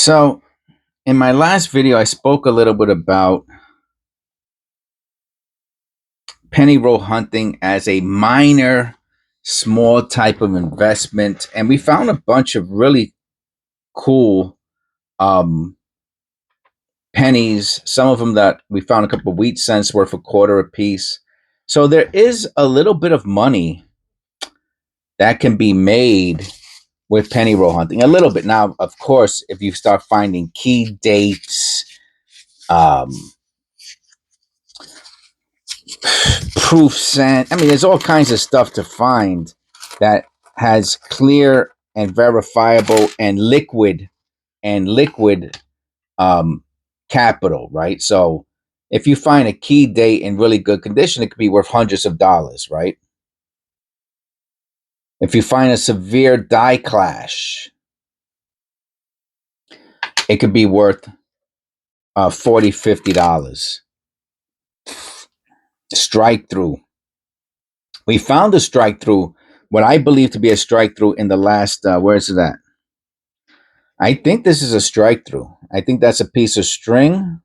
So, in my last video, I spoke a little bit about penny roll hunting as a minor, small type of investment. And we found a bunch of really cool um, pennies. Some of them that we found a couple of wheat cents worth a quarter a piece. So, there is a little bit of money that can be made with penny roll hunting. A little bit. Now, of course, if you start finding key dates, um, proof sent. I mean, there's all kinds of stuff to find that has clear and verifiable and liquid capital, right? So if you find a key date in really good condition, it could be worth hundreds of dollars, right? If you find a severe die clash, it could be worth $40, $50. Strike through. We found a strike through, what I believe to be a strike through in the last, where is it at? I think this is a strike through. I think that's a piece of string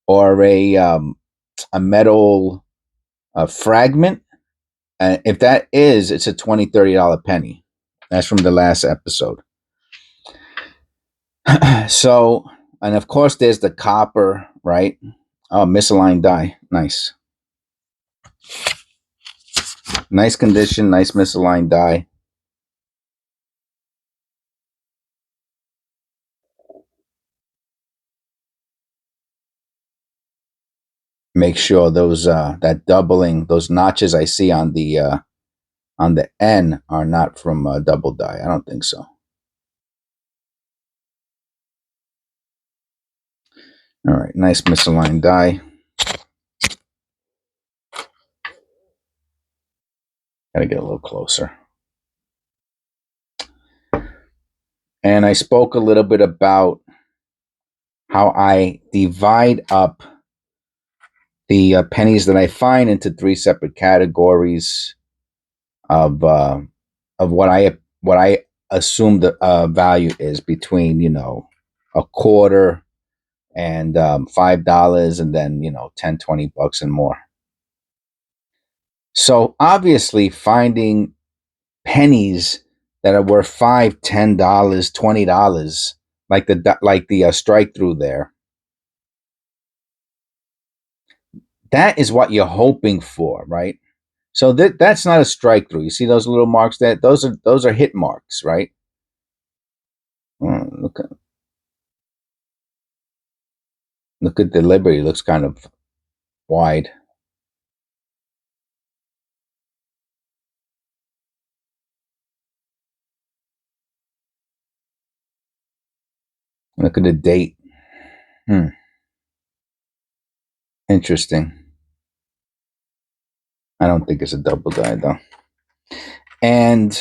or a metal fragment. If that is, it's a $20, $30 penny. That's from the last episode. So, and of course, there's the copper, right? Oh, misaligned die. Nice. Nice condition, nice misaligned die. Make sure those that doubling, those notches I see on the N are not from double die. I don't think so. All right, nice misaligned die. Gotta get a little closer. And I spoke a little bit about how I divide up the pennies that I find into three separate categories of what I assume the value is between a quarter and $5, and then 10, $20 and more. So obviously, finding pennies that are worth $5, $10, $20, like the strike through there, that is what you're hoping for, right? So that's not a strike through. You see those little marks? Those are hit marks, right? Look at the Liberty. It looks kind of wide. Look at the date. Interesting. I don't think it's a double die though. And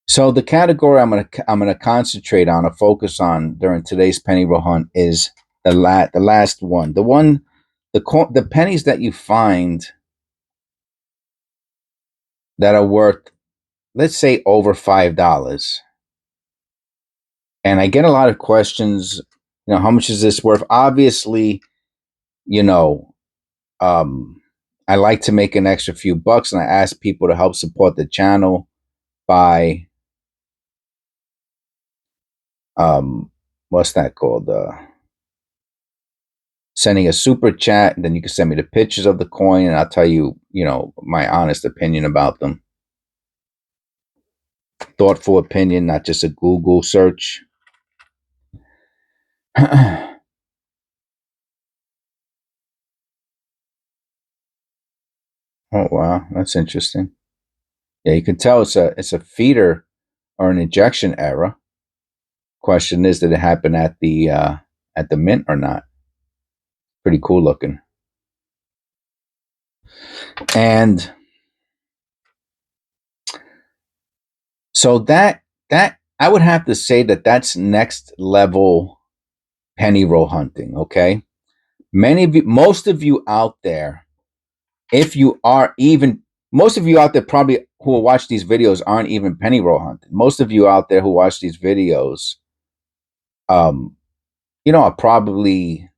so the category I'm gonna concentrate on or focus on during today's penny roll hunt is the last one, the pennies that you find that are worth, let's say, over $5. And I get a lot of questions. How much is this worth? Obviously, you know, I like to make an extra few bucks, and I ask people to help support the channel by what's that called? Sending a super chat, and then you can send me the pictures of the coin, and I'll tell you, my honest opinion about them. Thoughtful opinion, not just a Google search. Oh wow, that's interesting. Yeah, you can tell it's a feeder or an ejection error. Question is, did it happen at the mint or not? Pretty cool looking. And so that I would have to say that's next level penny roll hunting. Okay, most of you out there, if you are even most of you out there probably who will watch these videos aren't even penny roll hunting. Most of you out there who watch these videos, um, are probably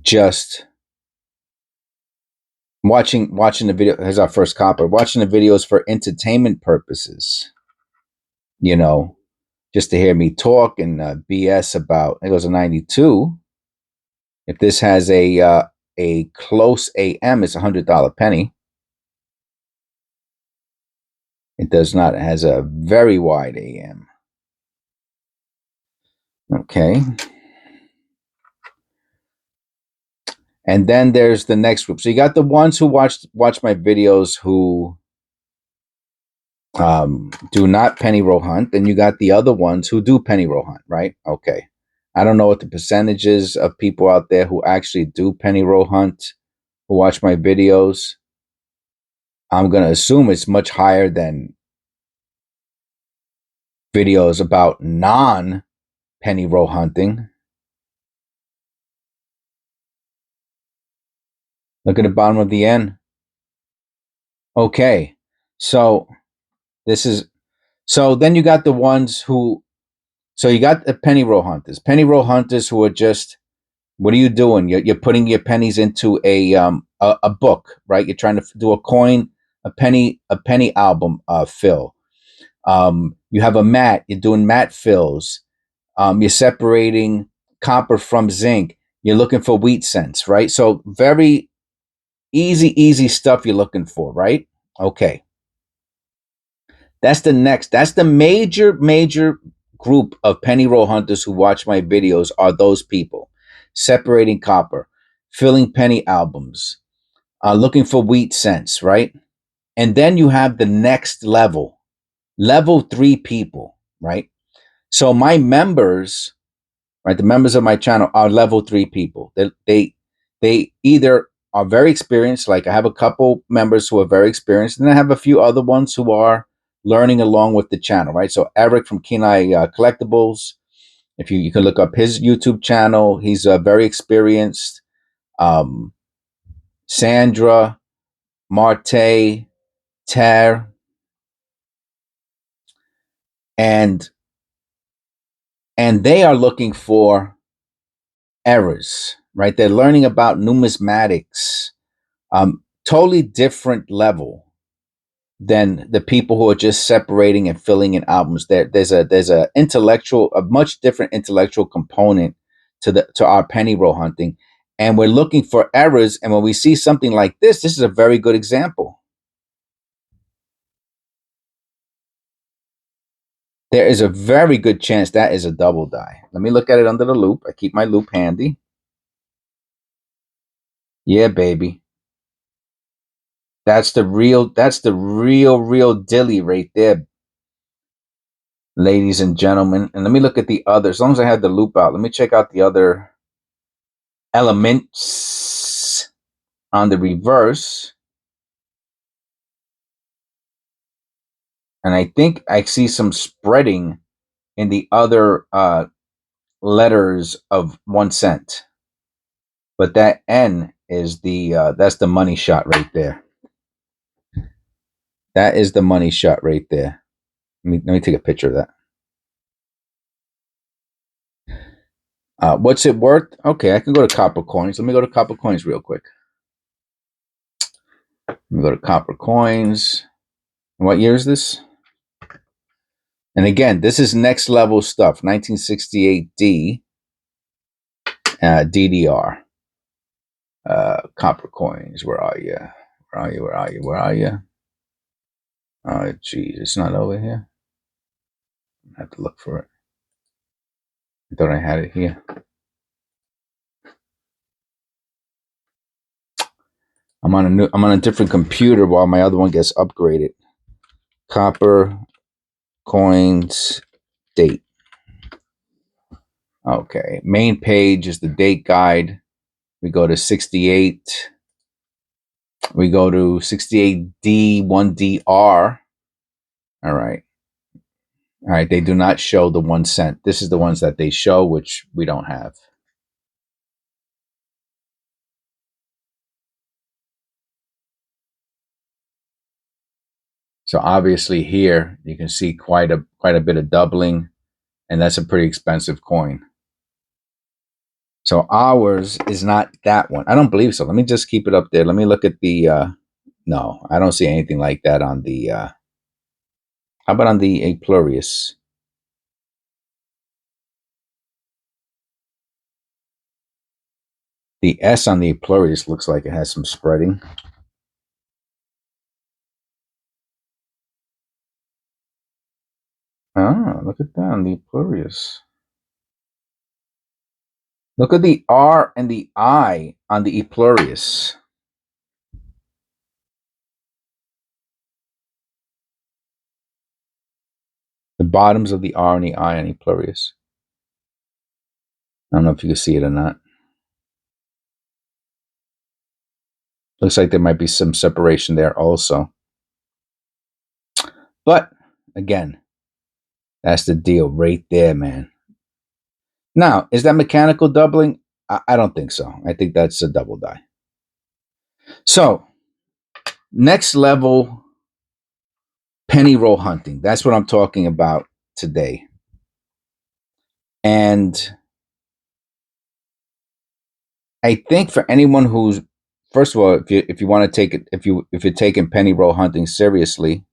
just watching the video. Here's our first copper. Watching the videos for entertainment purposes. You know, just to hear me talk and BS about. It goes to 92. If this has a close AM, it's $100 penny. It does not. It has a very wide AM. Okay. And then there's the next group. So you got the ones who watch my videos who do not penny roll hunt. Then you got the other ones who do penny roll hunt, right? Okay. I don't know what the percentages of people out there who actually do penny roll hunt, who watch my videos. I'm going to assume it's much higher than videos about non penny roll hunting. Look at the bottom of the N. Okay. So then you got the ones who, so you got the penny roll hunters. Penny roll hunters who are just, what are you doing? You're putting your pennies into a book, right? You're trying to do a penny album fill. You have a mat. You're doing mat fills. You're separating copper from zinc. You're looking for wheat cents, right? So very easy stuff you're looking for, right? Okay. That's the major group of penny roll hunters who watch my videos are those people. Separating copper, filling penny albums, looking for wheat cents, right? And then you have the next level 3 people, right? So my members, right, the members of my channel are level 3 people. They either are very experienced, like I have a couple members who are very experienced, and I have a few other ones who are learning along with the channel, right? So Eric from Kenai Collectibles, if you can look up his YouTube channel, he's very experienced. Um, Sandra, Marte, Ter, and they are looking for errors, right? They're learning about numismatics, totally different level than the people who are just separating and filling in albums. There's a much different intellectual component to our penny roll hunting, and we're looking for errors. And when we see something like this is a very good example. There is a very good chance that is a double die. Let me look at it under the loop. I keep my loop handy. Yeah, baby. That's the real dilly right there, ladies and gentlemen. And let me look at the other. As long as I have the loop out, let me check out the other elements on the reverse. And I think I see some spreading in the other letters of 1 cent. But that N is that's the money shot right there. That is the money shot right there. Let me take a picture of that. What's it worth? Okay, I can go to copper coins. Let me go to copper coins real quick. Let me go to copper coins. What year is this? And again, this is next level stuff. 1968D, DDR. Copper coins. Where are you? Where are you? Where are you? Where are you? Oh, geez, it's not over here. I have to look for it. I thought I had it here. I'm on a different computer while my other one gets upgraded. Copper coins date. Okay, main page is the date guide. We go to 68. We go to 68D, 1DR. All right. All right. They do not show the 1 cent. This is the ones that they show, which we don't have. So obviously here you can see quite a bit of doubling, and that's a pretty expensive coin. So ours is not that one. I don't believe so. Let me just keep it up there. Let me look at the no, I don't see anything like that on the how about on the A Plurius? The S on the Plurius looks like it has some spreading. Ah, look at that on the Plurius. Look at the R and the I on the E Plurius. The bottoms of the R and the I on E Plurius. I don't know if you can see it or not. Looks like there might be some separation there also. But again, that's the deal right there, man. Now, is that mechanical doubling? I don't think so. I think that's a double die. So, next level penny roll hunting. That's what I'm talking about today. And I think for anyone who's, first of all, if you want to take it, if you're taking penny roll hunting seriously,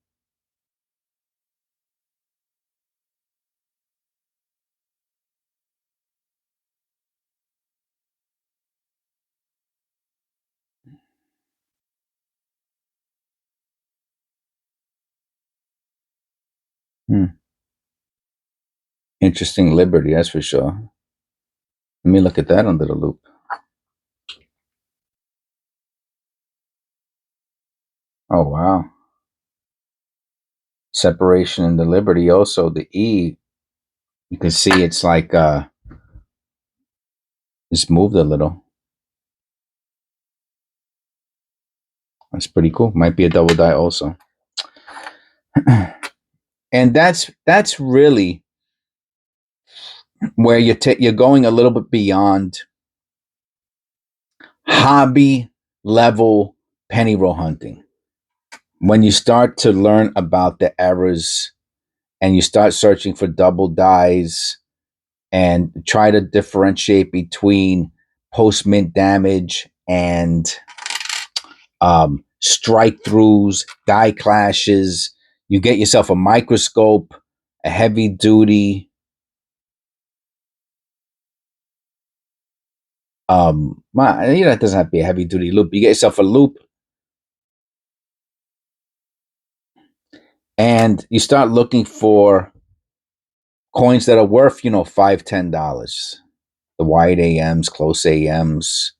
interesting liberty, that's for sure. Let me look at that under the loop. Oh wow. Separation in the liberty also. The E, you can see it's like it's moved a little. That's pretty cool. Might be a double die also. And that's really where you're going a little bit beyond hobby level penny roll hunting. When you start to learn about the errors and you start searching for double dies and try to differentiate between post mint damage and strike throughs, die clashes, you get yourself a microscope, a heavy duty it doesn't have to be a heavy duty loop. You get yourself a loop and you start looking for coins that are worth, $5, $10. The wide AMs, close AMs,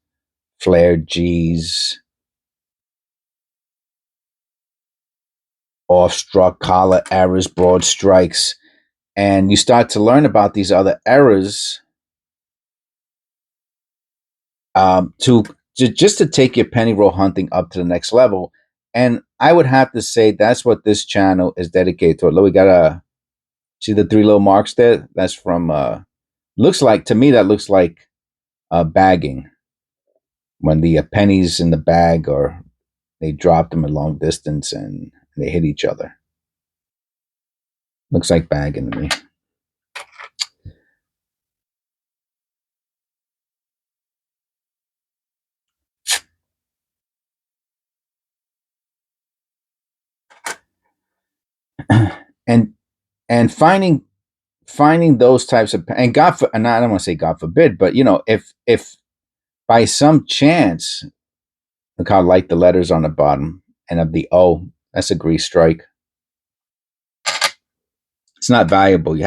flared Gs, off struck, collar errors, broad strikes. And you start to learn about these other errors to just to take your penny roll hunting up to the next level. And I would have to say that's what this channel is dedicated to. Look, we got a see the three little marks there? That's from looks like to me that looks like bagging when the pennies in the bag or they drop them a long distance and they hit each other. Looks like bagging to me. and and finding those types of and and I don't want to say God forbid, but if by some chance, look how light the letters on the bottom and of the O, that's a grease strike. It's not valuable. It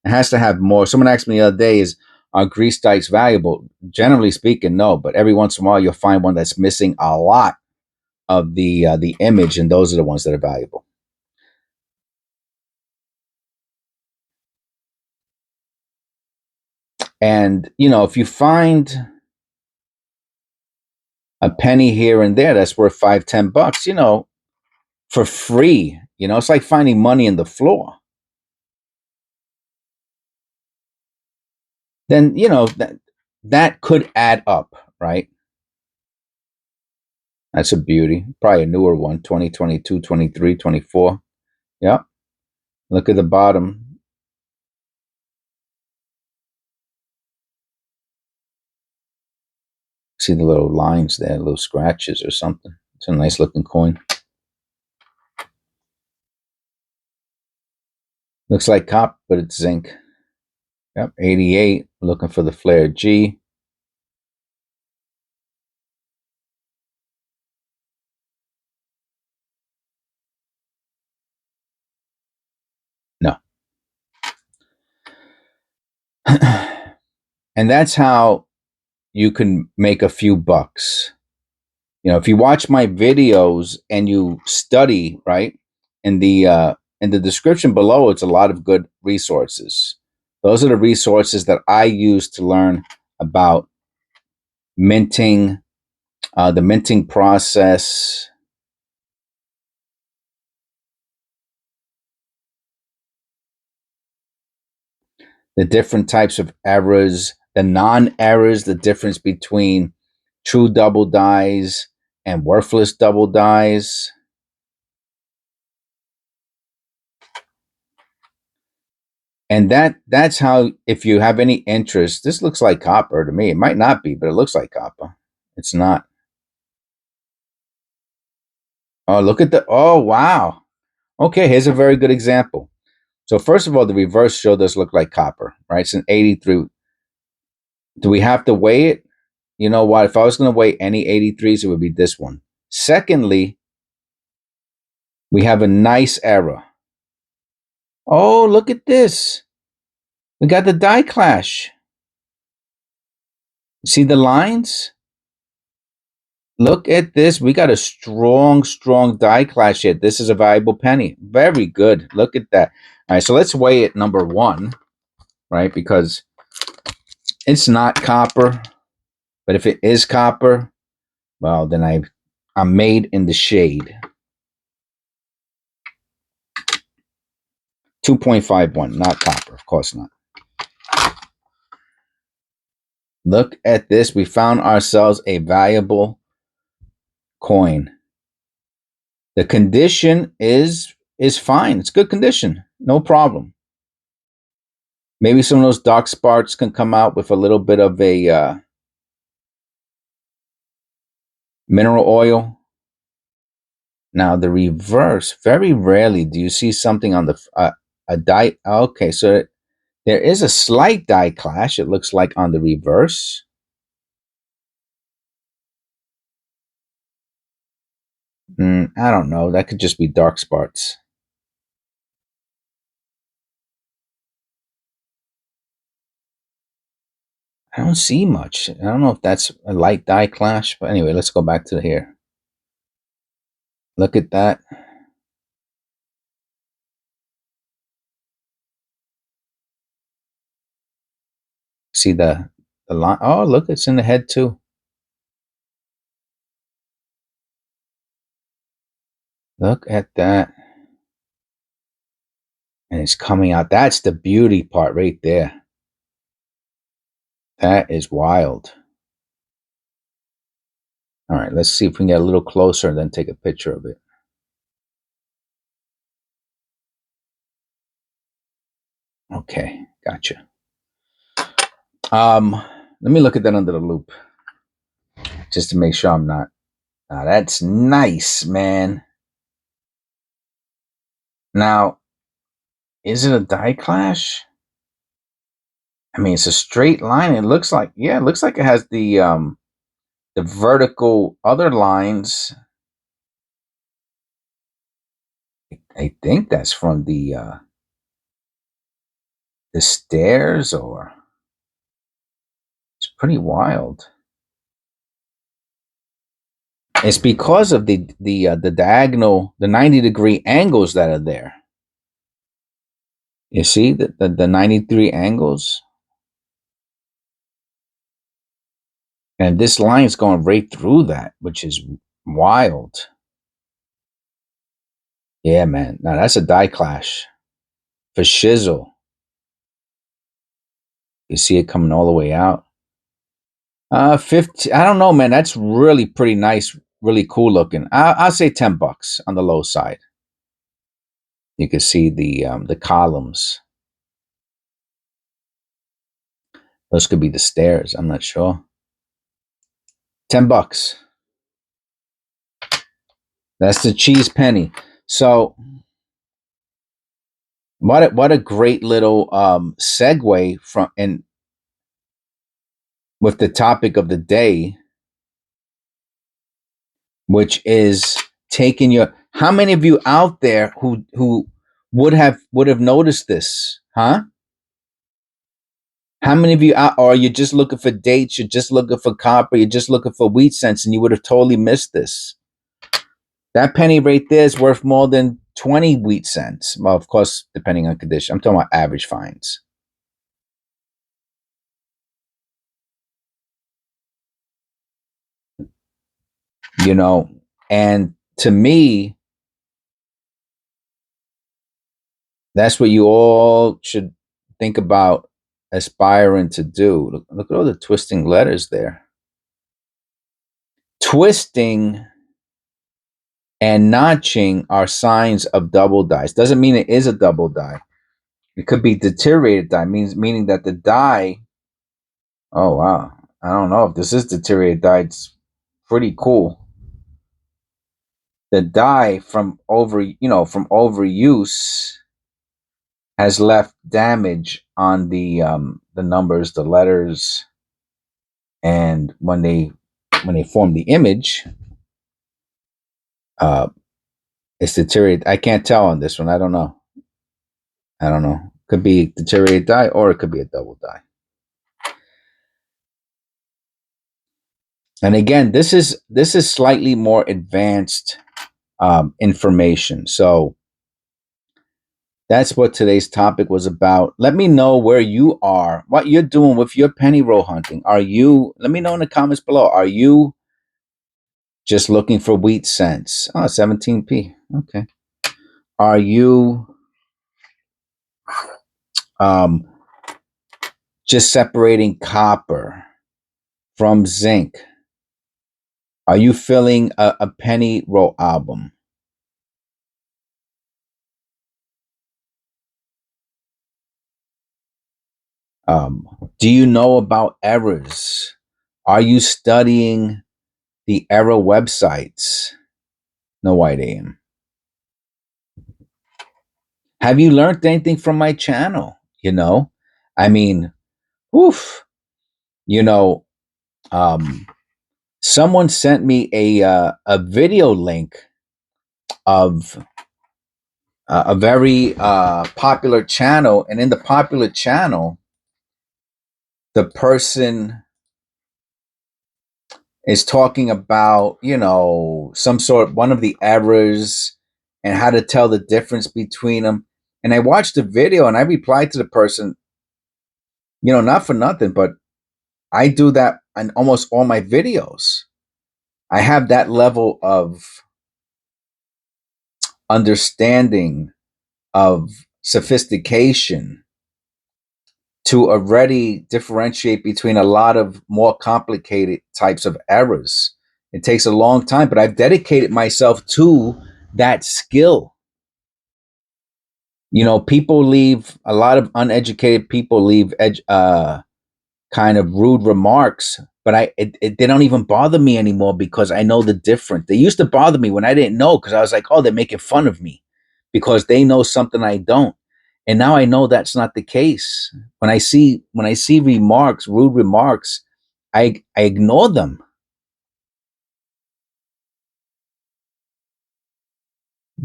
has to have more. Someone asked me the other day, are grease strikes valuable? Generally speaking, no, but every once in a while you'll find one that's missing a lot of the image, and those are the ones that are valuable. And if you find a penny here and there that's worth $5, $10, for free, it's like finding money in the floor. Then that could add up, right? That's a beauty. Probably a newer one, 2022, 23, 24. Yep. Look at the bottom. See the little lines there, little scratches or something. It's a nice looking coin. Looks like copper, but it's zinc. Yep, 88. Looking for the flare G. No. And that's how you can make a few bucks. You know, if you watch my videos and you study, right, in the description below, it's a lot of good resources. Those are the resources that I use to learn about minting, the minting process, the different types of errors, the non-errors, the difference between true double dies and worthless double dies. And that's how, if you have any interest, this looks like copper to me. It might not be, but it looks like copper. It's not. Oh, look at the, oh, wow. Okay, here's a very good example. So first of all, the reverse show does look like copper, right? It's an 83. Do we have to weigh it? You know what? If I was going to weigh any 83s, it would be this one. Secondly, we have a nice error. Oh, look at this. We got the die clash. See the lines? Look at this. We got a strong, strong die clash here. This is a valuable penny. Very good. Look at that. All right, so let's weigh it number one, right? Because it's not copper. But if it is copper, well, then I'm made in the shade. 2.51, not copper. Of course not. Look at this. We found ourselves a valuable coin. The condition is fine. It's good condition. No problem. Maybe some of those dark sparks can come out with a little bit of a mineral oil. Now the reverse, very rarely do you see something on the a die. Okay, so there is a slight die clash. It looks like on the reverse. I don't know. That could just be dark sparks. I don't see much. I don't know if that's a light die clash, but anyway, let's go back to here. Look at that. See the line. Oh, look, it's in the head too. Look at that. And it's coming out. That's the beauty part right there. That is wild. All right, let's see if we can get a little closer and then take a picture of it. Okay, gotcha. Let me look at that under the loop just to make sure I'm not. That's nice, man. Now, is it a die clash? I mean, it's a straight line. It looks like, yeah, it looks like it has the vertical other lines. I think that's from the stairs, or it's pretty wild. It's because of the diagonal, the 90-degree angles that are there. You see the 93 angles, and this line is going right through that, which is wild. Yeah, man. Now that's a die clash for shizzle. You see it coming all the way out. 50. I don't know, man. That's really pretty nice. really cool looking. I'll say $10 on the low side. You can see the columns. Those could be the stairs. I'm not sure. $10. That's the cheese penny. So what a great little segue from and with the topic of the day, which is taking your. How many of you out there who would have noticed this, huh? How many of you out, or you're just looking for dates, you're just looking for copper, you're just looking for wheat cents, and you would have totally missed this? That penny right there is worth more than 20 wheat cents. Well, of course, depending on condition. I'm talking about average finds. You know, and to me, that's what you all should think about aspiring to do. Look at all the twisting letters there. Twisting and notching are signs of double dice. Doesn't mean it is a double die. It could be deteriorated die, meaning that the die. Oh wow, I don't know if this is deteriorated die. It's pretty cool. The die from overuse has left damage on the numbers, the letters, and when they form the image, uh, it's deteriorated. I can't tell on this one. I don't know. Could be deteriorated die or it could be a double die. And again, this is slightly more advanced information. So that's what today's topic was about. Let me know where you are, what you're doing with your penny roll hunting. Let me know in the comments below. Are you just looking for wheat cents? Oh, 17p. Okay. Are you um, just separating copper from zinc? Are you filling a penny roll album? Do you know about errors? Are you studying the error websites? No idea. Have you learned anything from my channel? I mean, oof. You know, um, someone sent me a video link of a very popular channel, and in the popular channel, the person is talking about some sort one of the errors and how to tell the difference between them. And I watched the video and I replied to the person, not for nothing, but I do that on almost all my videos. I have that level of understanding, of sophistication to already differentiate between a lot of more complicated types of errors. It takes a long time, but I've dedicated myself to that skill. People leave, a lot of uneducated people leave kind of rude remarks, but they don't even bother me anymore because I know the difference. They used to bother me when I didn't know because I was like, oh, they're making fun of me because they know something I don't. And now I know that's not the case. When I see remarks, rude remarks, I ignore them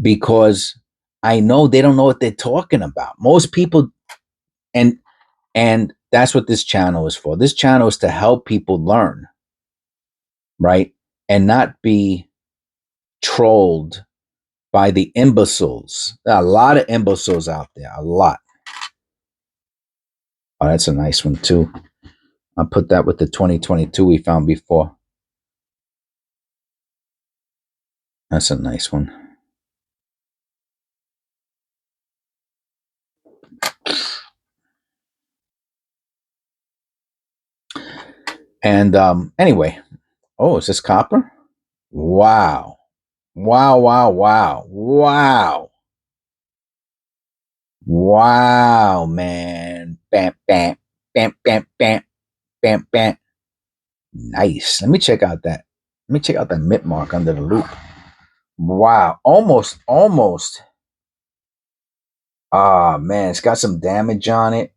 because I know they don't know what they're talking about. Most people, and and that's what this channel is for. This channel is to help people learn, right? And not be trolled by the imbeciles. There are a lot of imbeciles out there. A lot. Oh, that's a nice one too. I'll put that with the 2022 we found before. That's a nice one. And anyway, oh, is this copper? Wow. Wow, wow, wow. Wow. Wow, man. Bam, bam, bam, bam, bam, bam, bam. Nice. Let me check out that. Let me check out that mint mark under the loop. Wow. Almost, almost. Ah, man. It's got some damage on it.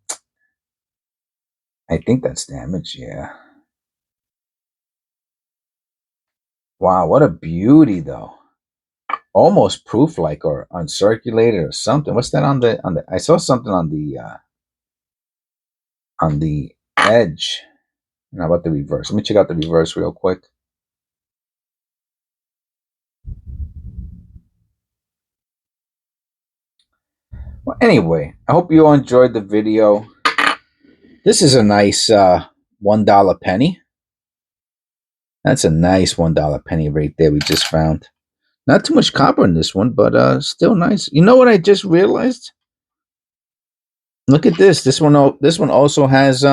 I think that's damage. Yeah. Wow. What a beauty, though. Almost proof like or uncirculated or something. What's that on the I saw something on the edge. How about the reverse? Let me check out the reverse real quick. Well, anyway, I hope you all enjoyed the video. This is a nice $1 penny. That's a nice $1 penny right there we just found. Not too much copper in this one, but still nice. You know what I just realized? Look at this. This one also has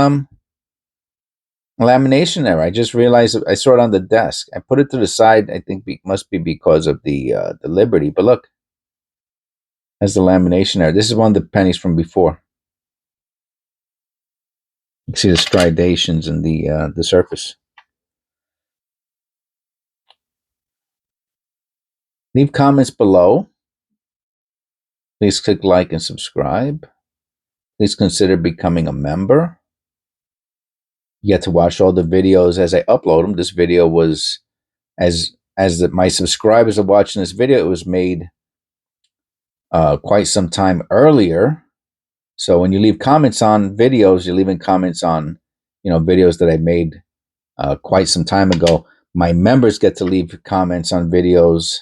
lamination error. I just realized I saw it on the desk. I put it to the side. I think it must be because of the Liberty. But look, has the lamination error. This is one of the pennies from before. You can see the striations in the surface. Leave comments below. Please click like and subscribe. Please consider becoming a member. You get to watch all the videos as I upload them. This video was my subscribers are watching this video. It was made quite some time earlier. So when you leave comments on videos, you're leaving comments on videos that I made quite some time ago. My members get to leave comments on videos.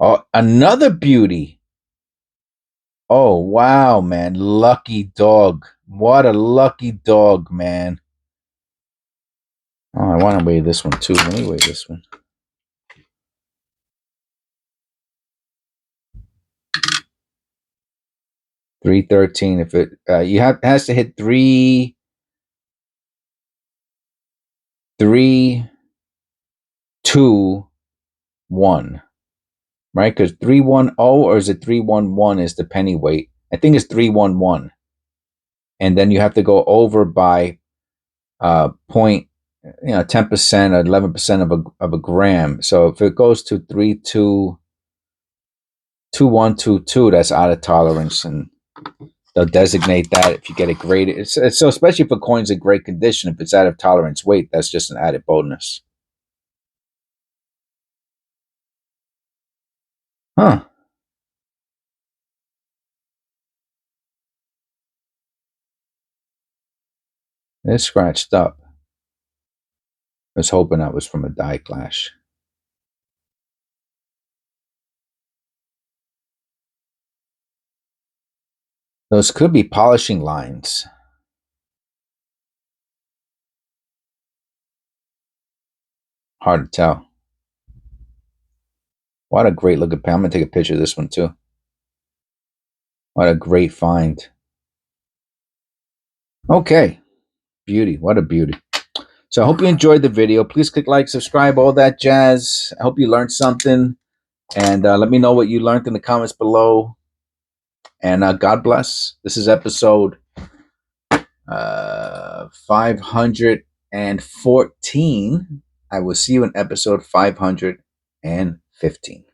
Oh, another beauty. Oh, wow, man. Lucky dog. What a lucky dog, man. Oh, I want to weigh this one too. Let me weigh this one. 313. If it has to hit 3 3 2 1, right? Because 310, or is it 311 is the penny weight? I think it's 311, and then you have to go over by point 10% or 11% of a gram. So if it goes to 322122, that's out of tolerance, and they'll designate that if you get it graded. So especially if a coin's in great condition, if it's out of tolerance weight, that's just an added bonus. Huh. It's scratched up. I was hoping that was from a die clash. Those could be polishing lines. Hard to tell. What a great looking pen. I'm going to take a picture of this one too. What a great find. Okay. Beauty. What a beauty. So I hope you enjoyed the video. Please click like, subscribe, all that jazz. I hope you learned something. And let me know what you learned in the comments below. And God bless. This is episode 514. I will see you in episode 515.